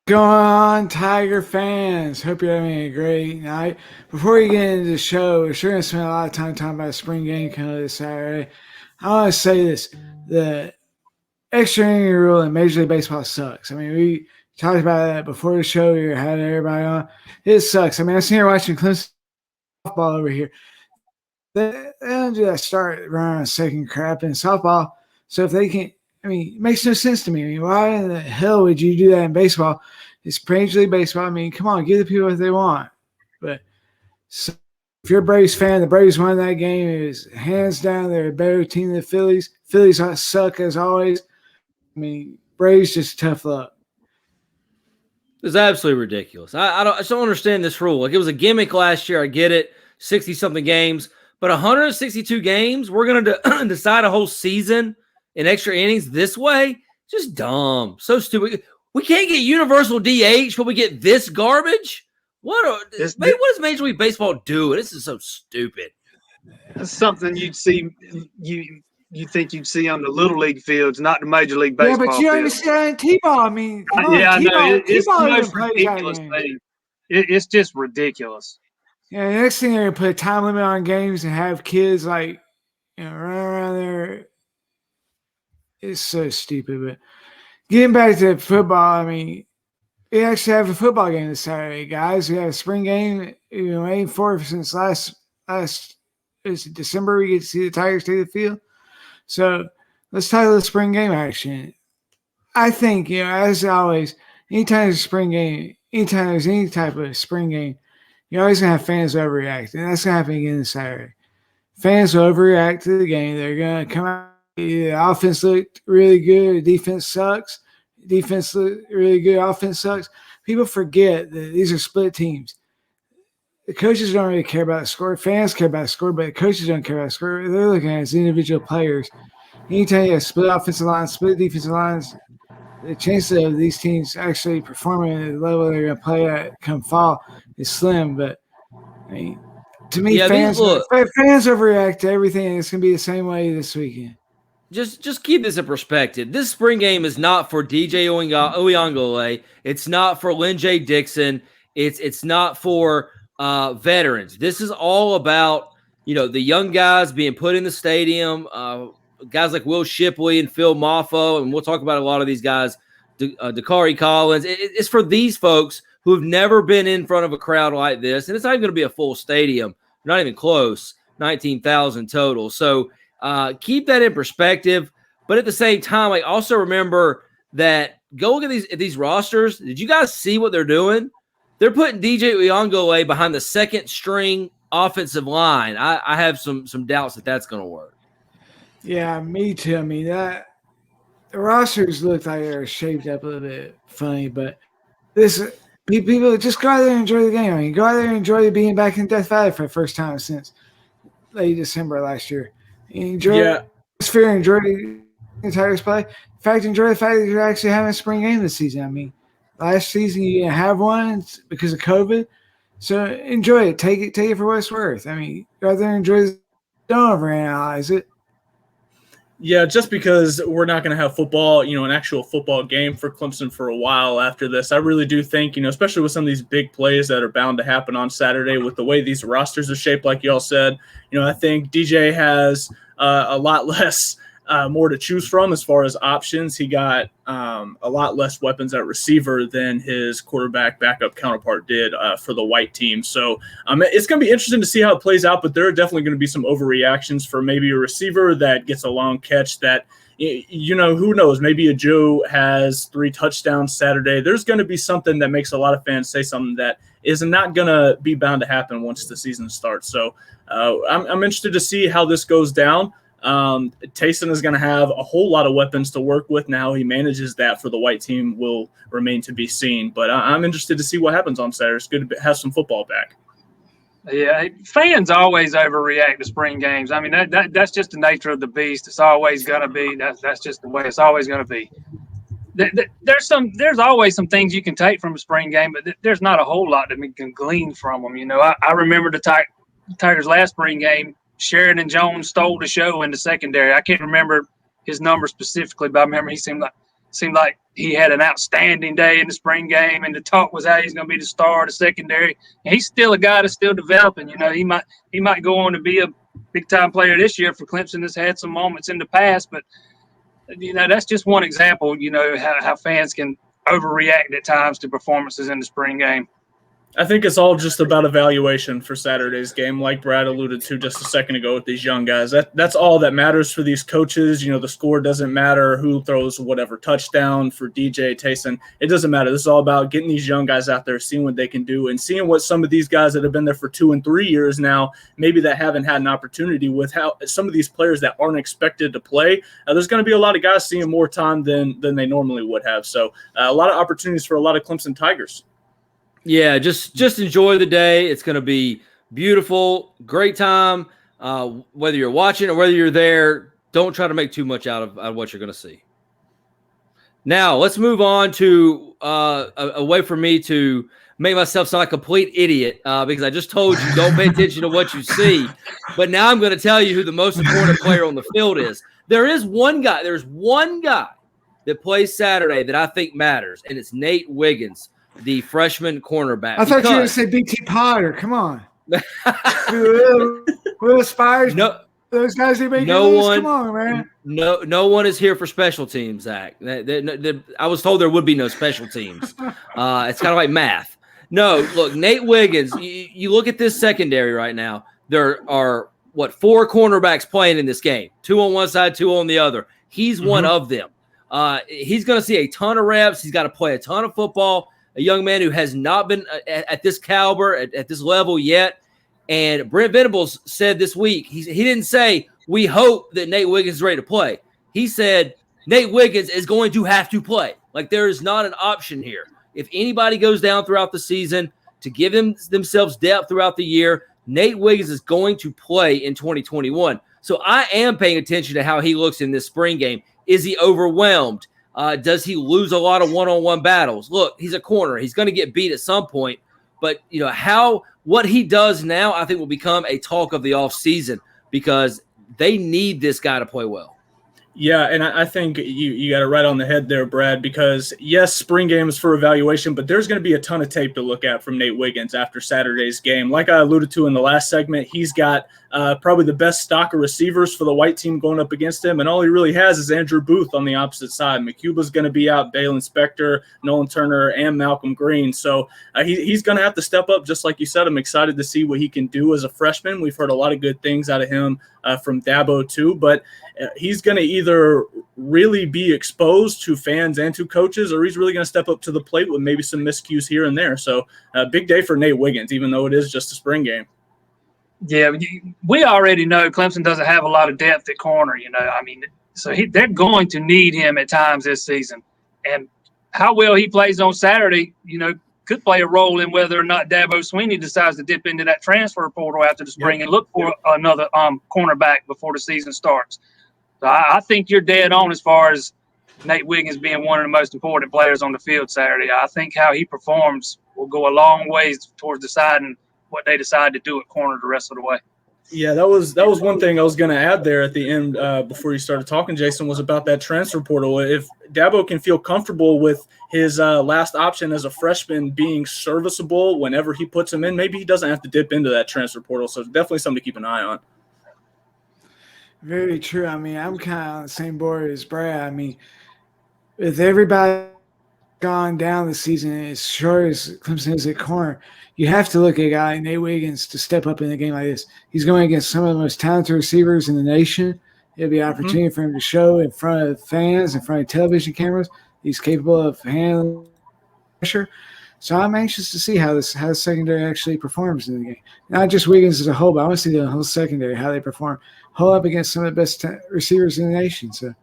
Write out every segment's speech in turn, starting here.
Going on, Tiger fans? Hope you're having a great night. Before we get into the show, we're sure going to spend a lot of time talking about the spring game coming this Saturday. I want to say this: the extra inning rule in Major League Baseball sucks. I mean, we talked about that before the show. We had everybody on. It sucks. I mean, I'm sitting here watching Clemson softball over here. They don't do that start running on second crap in softball. So if they can, I mean, it makes no sense to me. I mean, why in the hell would you do that in baseball? It's Major League Baseball. I mean, come on, give the people what they want. But so if you're a Braves fan, the Braves won that game. It was hands down they're a better team than the Phillies. Phillies suck as always. I mean, Braves just tough luck. It's absolutely ridiculous. I just don't understand this rule. Like, it was a gimmick last year. I get it, 60-something games. But 162 games, we're going to decide a whole season in extra innings this way? Just dumb. So stupid. We can't get universal DH, but we get this garbage? What does Major League Baseball do? This is so stupid. That's something you'd see you think you'd see on the Little League fields, not the Major League Baseball fields. Yeah, but you don't even see that in T-ball. I mean, come on, I know. It's the T-ball most ridiculous thing. It's just ridiculous. Yeah, the next thing they're going to put a time limit on games and have kids, like, run around there. It's so stupid. But getting back to football, I mean, we actually have a football game this Saturday, guys. We have a spring game we've been waiting for since last is it December. We get to see the Tigers take the field. So let's talk about the spring game action. I think, as always, anytime there's a spring game, anytime there's any type of spring game, you're always going to have fans overreact. And that's going to happen again this Saturday. Fans will overreact to the game. They're going to come out. The offense looked really good. The defense sucks. Defense looked really good. Offense sucks. People forget that these are split teams. The coaches don't really care about the score. Fans care about the score, but the coaches don't care about the score. They're looking at it as individual players. Anytime you have split offensive lines, split defensive lines, the chances of these teams actually performing at the level they're going to play at come fall is slim. But, I mean, to me, fans overreact to everything, and it's going to be the same way this weekend. Just keep this in perspective. This spring game is not for DJ Uyunglele. It's not for Lynn J. Dixon. It's not for veterans. This is all about, the young guys being put in the stadium, guys like Will Shipley and Phil Moffo, and we'll talk about a lot of these guys, Dakari Collins. It's for these folks who have never been in front of a crowd like this, and it's not even going to be a full stadium, not even close, 19,000 total. So keep that in perspective. But at the same time, like, also remember that go look at these rosters. Did you guys see what they're doing? They're putting DJ Uyunglele behind the second string offensive line. I have some doubts that that's going to work. Yeah, me too. I mean, the rosters look like they're shaped up a little bit funny, but people just go out there and enjoy the game. I mean, go out there and enjoy being back in Death Valley for the first time since late December last year. Enjoy the atmosphere, enjoy the Tigers play. In fact, enjoy the fact that you're actually having a spring game this season. I mean, last season you didn't have one because of COVID. So enjoy it. Take it for what it's worth. I mean, go out there and enjoy it. Don't overanalyze it. Yeah, just because we're not going to have football, an actual football game for Clemson for a while after this, I really do think, especially with some of these big plays that are bound to happen on Saturday with the way these rosters are shaped, like y'all said, I think DJ has a lot less more to choose from as far as options. He got a lot less weapons at receiver than his quarterback backup counterpart did for the white team. So it's going to be interesting to see how it plays out, but there are definitely going to be some overreactions for maybe a receiver that gets a long catch that, who knows, maybe a Joe has 3 touchdowns Saturday. There's going to be something that makes a lot of fans say something that is not going to be bound to happen once the season starts. So I'm interested to see how this goes down. Taysom is going to have a whole lot of weapons to work with. Now he manages that for the white team will remain to be seen. But I'm interested to see what happens on Saturday. It's good to have some football back. Yeah, fans always overreact to spring games. I mean, that's just the nature of the beast. It's always going to be. That's just the way it's always going to be. There's always some things you can take from a spring game, but there's not a whole lot that we can glean from them. I remember the Tigers' last spring game. Sheridan Jones stole the show in the secondary. I can't remember his number specifically, but I remember he seemed seemed like he had an outstanding day in the spring game, and the talk was how he's going to be the star of the secondary. And he's still a guy that's still developing. He might go on to be a big-time player this year for Clemson. Has had some moments in the past, but that's just one example. How fans can overreact at times to performances in the spring game. I think it's all just about evaluation for Saturday's game, like Brad alluded to just a second ago with these young guys. That's all that matters for these coaches. The score doesn't matter, who throws whatever touchdown for DJ Taysom. It doesn't matter. This is all about getting these young guys out there, seeing what they can do, and seeing what some of these guys that have been there for 2 and 3 years now, maybe that haven't had an opportunity with how some of these players that aren't expected to play. There's going to be a lot of guys seeing more time than they normally would have. So a lot of opportunities for a lot of Clemson Tigers. Yeah, just enjoy the day. It's going to be beautiful, great time. Whether you're watching or whether you're there, don't try to make too much out of what you're going to see. Now, let's move on to a way for me to make myself sound like a complete idiot because I just told you don't pay attention to what you see. But now I'm going to tell you who the most important player on the field is. There's one guy that plays Saturday that I think matters, and it's Nate Wiggins, the freshman cornerback. I thought you were going to say BT Potter. Come on. Will Spires? No, those guys they make no one. Come on, man. No one is here for special teams, Zach. I was told there would be no special teams. It's kind of like math. No, look, Nate Wiggins, you look at this secondary right now. There are, 4 cornerbacks playing in this game. 2 on one side, 2 on the other. He's one of them. He's going to see a ton of reps. He's got to play a ton of football. A young man who has not been at this caliber, at this level yet. And Brent Venables said this week, he didn't say, we hope that Nate Wiggins is ready to play. He said, Nate Wiggins is going to have to play. Like, there is not an option here. If anybody goes down throughout the season to give themselves depth throughout the year, Nate Wiggins is going to play in 2021. So I am paying attention to how he looks in this spring game. Is he overwhelmed? Does he lose a lot of one-on-one battles? Look, he's a corner. He's going to get beat at some point. But, what he does now, I think, will become a talk of the offseason because they need this guy to play well. Yeah, and I think you got it right on the head there, Brad, because, yes, spring game is for evaluation, but there's going to be a ton of tape to look at from Nate Wiggins after Saturday's game. Like I alluded to in the last segment, he's got probably the best stock of receivers for the white team going up against him, and all he really has is Andrew Booth on the opposite side. McCuba's going to be out, Dalen Spector, Nolan Turner, and Malcolm Green. So he's going to have to step up, just like you said. I'm excited to see what he can do as a freshman. We've heard a lot of good things out of him from Dabo too, but he's going to either really be exposed to fans and to coaches, or he's really going to step up to the plate with maybe some miscues here and there. So a big day for Nate Wiggins, even though it is just a spring game. Yeah, we already know Clemson doesn't have a lot of depth at corner, so they're going to need him at times this season. And how well he plays on Saturday, could play a role in whether or not Dabo Swinney decides to dip into that transfer portal after the spring and look for another cornerback before the season starts. So I think you're dead on as far as Nate Wiggins being one of the most important players on the field Saturday. I think how he performs will go a long ways towards deciding what they decide to do at corner the rest of the way. Yeah, that was one thing I was going to add there at the end before you started talking, Jason, was about that transfer portal. If Dabo can feel comfortable with his last option as a freshman being serviceable whenever he puts him in, maybe he doesn't have to dip into that transfer portal. So definitely something to keep an eye on. Very true. I'm kind of on the same board as Brad. With everybody gone down the season as short as Clemson is at corner, you have to look at a guy like Nate Wiggins to step up in a game like this. He's going against some of the most talented receivers in the nation. It'll be an opportunity for him to show in front of fans, in front of television cameras, he's capable of handling pressure. So I'm anxious to see how the secondary actually performs in the game. Not just Wiggins as a whole, but I want to see the whole secondary, how they perform, hold up against some of the best receivers in the nation. So it'll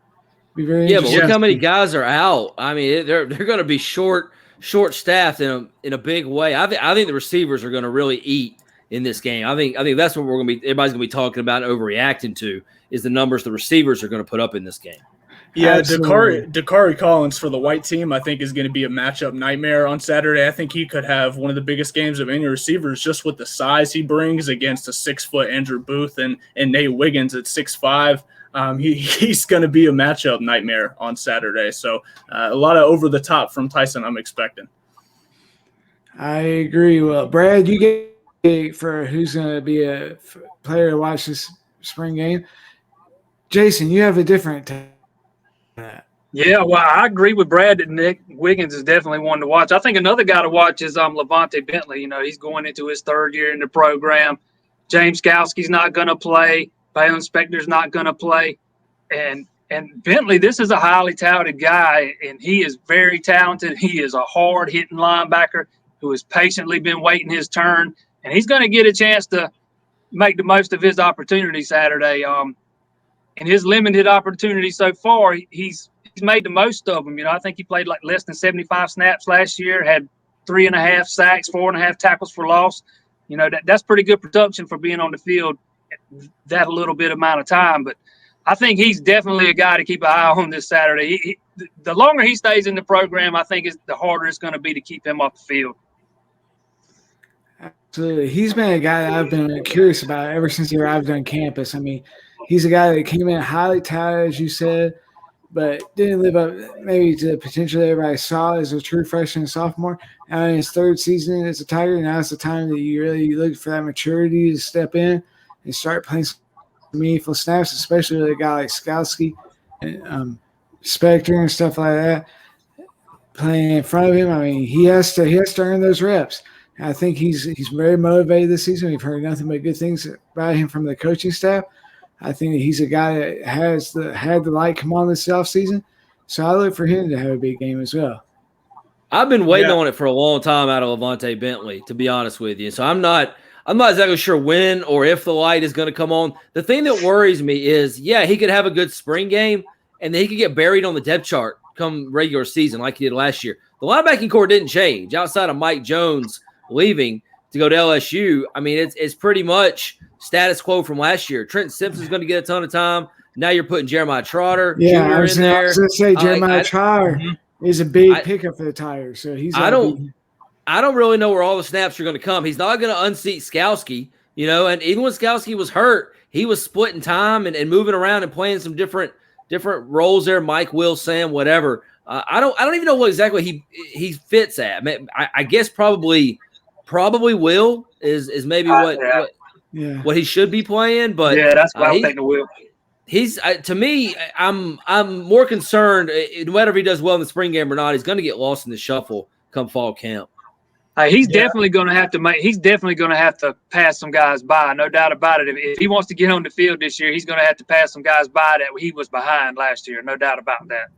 be very interesting. But look how many guys are out. They're going to be short-staffed in a big way. I think the receivers are going to really eat in this game. I think that's what everybody's going to be talking about and overreacting to is the numbers the receivers are going to put up in this game. Yeah, Dakari Collins for the white team, I think, is going to be a matchup nightmare on Saturday. I think he could have one of the biggest games of any receivers just with the size he brings against a 6-foot Andrew Booth and Nate Wiggins at 6'5". he's going to be a matchup nightmare on Saturday. So a lot of over the top from Tyson I'm expecting. I agree. Well, Brad, you get for who's going to be a player to watch this spring game. Jason, you have a different take on that. Yeah, well, I agree with Brad that Nick Wiggins is definitely one to watch. I think another guy to watch is Levonte Bentley. You know, he's going into his third year in the program. James Skowski's not going to play. Balin Spector's not going to play. And Bentley, this is a highly touted guy, and he is very talented. He is a hard-hitting linebacker who has patiently been waiting his turn, and he's going to get a chance to make the most of his opportunity Saturday. In his limited opportunities so far, he's made the most of them. You know, I think he played like less than 75 snaps last year, had 3.5 sacks, 4.5 tackles for loss. You know, that's pretty good production for being on the field that little bit amount of time. But I think he's definitely a guy to keep an eye on this Saturday. The longer he stays in the program, I think the harder it's going to be to keep him off the field. Absolutely. He's been a guy that I've been curious about ever since he arrived on campus. I mean, he's a guy that came in highly touted, as you said, but didn't live up maybe to the potential everybody saw as a true freshman and sophomore. Now in his third season as a Tiger, now is the time that you really look for that maturity to step in and start playing some meaningful snaps, especially with a guy like Skowski and Spector and stuff like that playing in front of him. I mean, he has to earn those reps. And I think he's very motivated this season. We've heard nothing but good things about him from the coaching staff. I think that he's a guy that had the light come on this offseason. So I look for him to have a big game as well. I've been waiting on it for a long time out of Levonte Bentley, to be honest with you. So I'm not exactly sure when or if the light is going to come on. The thing that worries me is, he could have a good spring game, and then he could get buried on the depth chart come regular season like he did last year. The linebacking core didn't change outside of Mike Jones leaving to go to LSU. I mean, it's pretty much status quo from last year. Trenton Simpson's going to get a ton of time. Now you're putting Jeremiah Trotter Jr. I was in there. I was going to say Jeremiah Trotter is a big pickup for the Tigers. So he's. I don't really know where all the snaps are going to come. He's not going to unseat Skowski, you know. And even when Skowski was hurt, he was splitting time and moving around and playing some different roles there. Mike, Will, Sam, whatever. I don't even know what exactly he fits at. I guess probably Will is maybe what he should be playing. But that's what I'm thinking. Will. He's to me. I'm more concerned. Whether he does well in the spring game or not, he's going to get lost in the shuffle come fall camp. He's definitely going to have to He's definitely going to have to pass some guys by, no doubt about it. If he wants to get on the field this year, he's going to have to pass some guys by that he was behind last year, no doubt about that.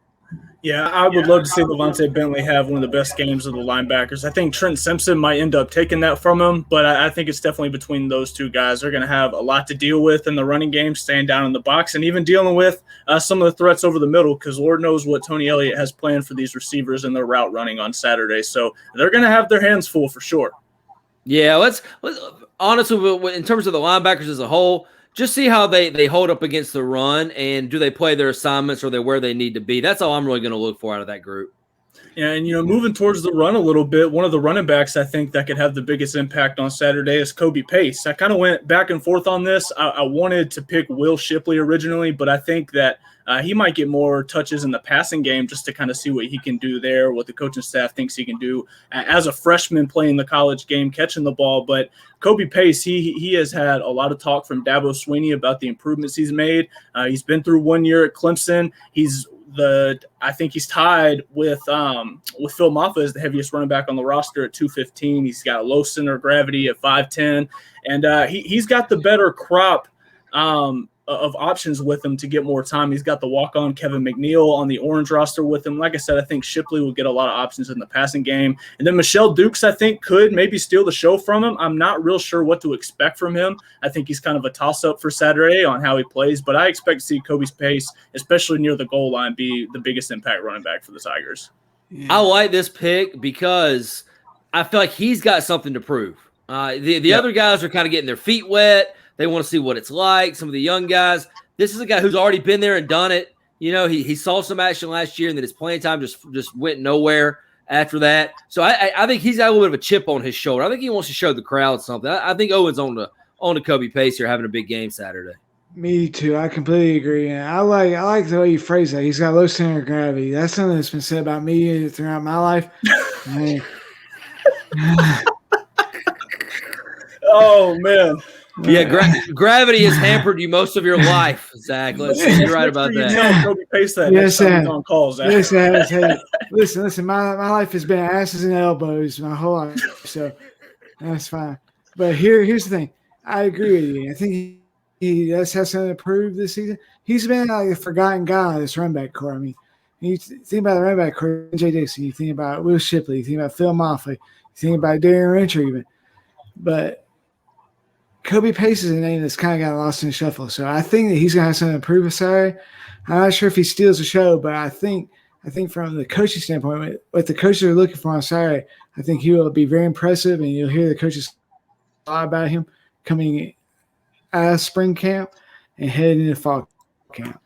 Yeah, I would love to see Levonte Bentley have one of the best games of the linebackers. I think Trent Simpson might end up taking that from him, but I think it's definitely between those two guys. They're going to have a lot to deal with in the running game, staying down in the box, and even dealing with some of the threats over the middle, because Lord knows what Tony Elliott has planned for these receivers and their route running on Saturday. So they're going to have their hands full for sure. Yeah, let's honestly, in terms of the linebackers as a whole, just see how they hold up against the run, and do they play their assignments, or are they where they need to be? That's all I'm really going to look for out of that group. Yeah, and, moving towards the run a little bit, one of the running backs I think that could have the biggest impact on Saturday is Kobe Pace. I kind of went back and forth on this. I wanted to pick Will Shipley originally, but I think that he might get more touches in the passing game just to kind of see what he can do there, what the coaching staff thinks he can do as a freshman playing the college game, catching the ball. But Kobe Pace, he has had a lot of talk from Dabo Swinney about the improvements he's made. He's been through 1 year at Clemson. I think he's tied with Phil Maffa as the heaviest running back on the roster at 215. He's got low center of gravity at 5'10", and he's got the better crop of options with him to get more time. He's got the walk-on Kevin McNeil on the Orange roster with him. Like I said, I think Shipley will get a lot of options in the passing game. And then Michelle Dukes, I think, could maybe steal the show from him. I'm not real sure what to expect from him. I think he's kind of a toss-up for Saturday on how he plays, but I expect to see Kobe Pace, especially near the goal line, be the biggest impact running back for the Tigers. Yeah. I like this pick because I feel like he's got something to prove. The other guys are kind of getting their feet wet. They want to see what it's like. Some of the young guys. This is a guy who's already been there and done it. You know, he saw some action last year, and then his playing time just went nowhere after that. So I think he's got a little bit of a chip on his shoulder. I think he wants to show the crowd something. I think Owen's on the Kobe Pace here having a big game Saturday. Me too. I completely agree. And I like the way you phrase that. He's got low center of gravity. That's something that's been said about me throughout my life. Oh man. Yeah, gravity has hampered you most of your life, Zach. You're right about that. Tell Kobe Pace that Yes, next time he's on calls. Zach. Yes, it has. Hey, listen. My life has been asses and elbows my whole life, so that's fine. But here's the thing. I agree with you. I think he does have something to prove this season. He's been like a forgotten guy in this run back core. I mean, you think about the run back core, J. Dixon. You think about Will Shipley. You think about Phil Moffitt. You think about Darren Rencher even. But Kobe Pace is a name that's kind of got lost in the shuffle. So I think that he's going to have something to prove with Saturday. I'm not sure if he steals the show, but I think from the coaching standpoint, what the coaches are looking for on Saturday, I think he will be very impressive, and you'll hear the coaches a lot about him coming out of spring camp and heading into fall camp.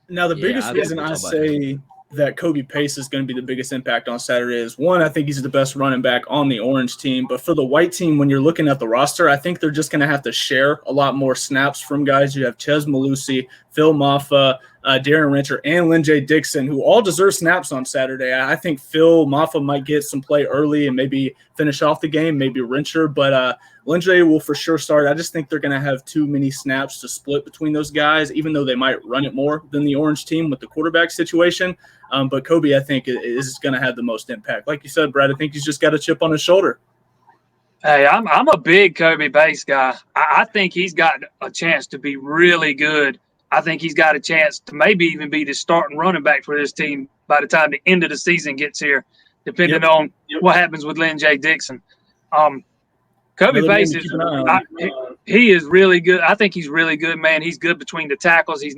Now, the biggest reason I say that Kobe Pace is going to be the biggest impact on Saturday is, one, I think he's the best running back on the orange team. But for the white team, when you're looking at the roster, I think they're just going to have to share a lot more snaps from guys. You have Ches Malusi, Phil Maffa, Darren Rencher, and Lynn-J Dixon, who all deserve snaps on Saturday. I think Phil Maffa might get some play early and maybe finish off the game, maybe Rencher. But Lynn-J will for sure start. I just think they're going to have too many snaps to split between those guys, even though they might run it more than the orange team with the quarterback situation. But Kobe, I think, is going to have the most impact. Like you said, Brad, I think he's just got a chip on his shoulder. Hey, I'm a big Kobe Pace guy. I think he's got a chance to be really good. I think he's got a chance to maybe even be the starting running back for this team by the time the end of the season gets here, depending on what happens with Lynn-J Dixon. Kobe Pace he is really good. I think he's really good, man. He's good between the tackles. He's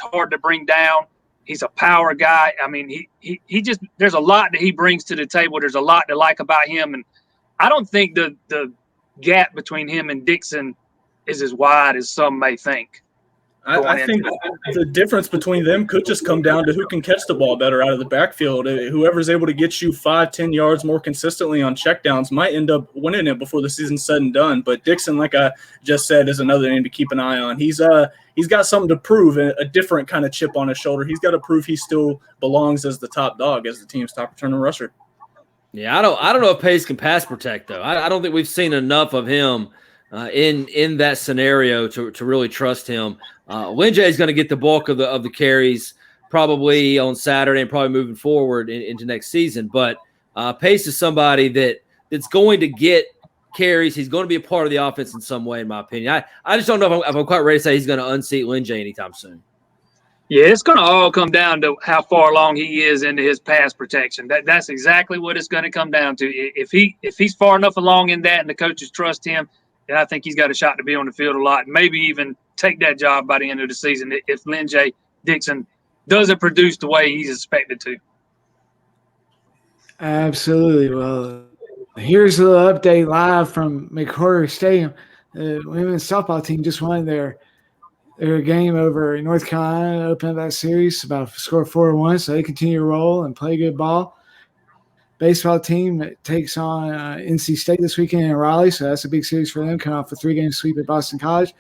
hard to bring down. He's a power guy. I mean, he just – there's a lot that he brings to the table. There's a lot to like about him. And I don't think the gap between him and Dixon is as wide as some may think. I think the difference between them could just come down to who can catch the ball better out of the backfield. Whoever's able to get you 5-10 yards more consistently on checkdowns might end up winning it before the season's said and done. But Dixon, like I just said, is another name to keep an eye on. He's got something to prove, a different kind of chip on his shoulder. He's got to prove he still belongs as the top dog, as the team's top returning rusher. Yeah, I don't know if Pace can pass protect, though. I don't think we've seen enough of him in that scenario to really trust him. Lynn-J is going to get the bulk of the carries probably on Saturday and probably moving forward into next season. But Pace is somebody that's going to get carries. He's going to be a part of the offense in some way, in my opinion. I just don't know if I'm quite ready to say he's going to unseat Lynn-J anytime soon. Yeah, it's going to all come down to how far along he is into his pass protection. That's exactly what it's going to come down to. If he's far enough along in that and the coaches trust him, then I think he's got a shot to be on the field a lot and maybe even take that job by the end of the season if Lynn-J Dixon doesn't produce the way he's expected to. Absolutely. Well, here's a little update live from McWhorter Stadium. The women's softball team just won their game over North Carolina, opened up that series, about score 4-1, so they continue to roll and play good ball. Baseball team takes on NC State this weekend in Raleigh, so that's a big series for them, coming off a 3-game sweep at Boston College.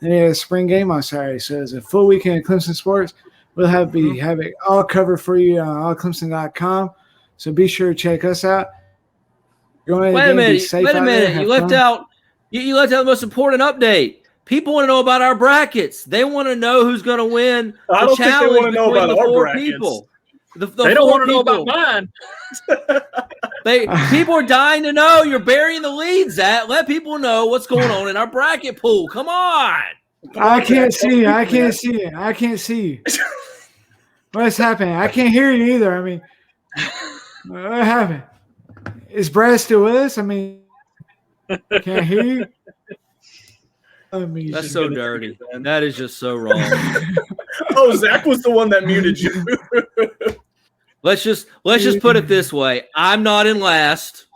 Then they have a spring game on Saturday, so it's a full weekend of Clemson sports. We'll have it all covered for you on allclemson.com, so be sure to check us out. Wait a minute. You left out the most important update. People want to know about our brackets. They want to know who's going to win the challenge between the four people. They don't want to know about mine. People are dying to know. You're burying the lead, Zach. Let people know what's going on in our bracket pool. Come on. I can't see you. What's happening? I can't hear you either. I mean, what happened? Is Brad still with us? I mean, can't hear you. That's so dirty. That is just so wrong. Oh, Zach was the one that muted you. Let's just put it this way. I'm not in last,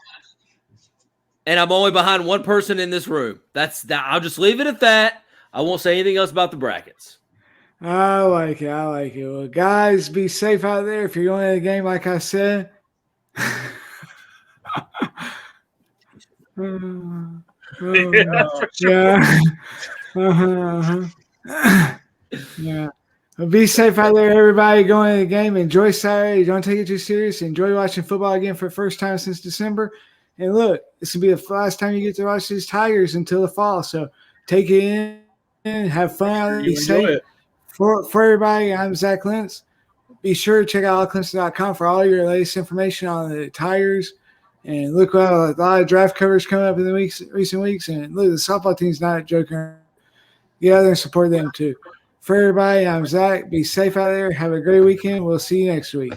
and I'm only behind one person in this room. I'll just leave it at that. I won't say anything else about the brackets. I like it. Well, guys, be safe out there. If you're going to the game, like I said. Yeah. Yeah. Well, be safe out there, everybody going to the game. Enjoy Saturday. Don't take it too serious. Enjoy watching football again for the first time since December. And look, this will be the last time you get to watch these Tigers until the fall. So take it in, have fun, be safe. It. For everybody, I'm Zach Lentz. Be sure to check out allclemson.com for all your latest information on the Tigers. And look, a lot of draft coverage coming up in the recent weeks. And look, the softball team's not joking. Get out there and support them too. For everybody, I'm Zach. Be safe out there. Have a great weekend. We'll see you next week.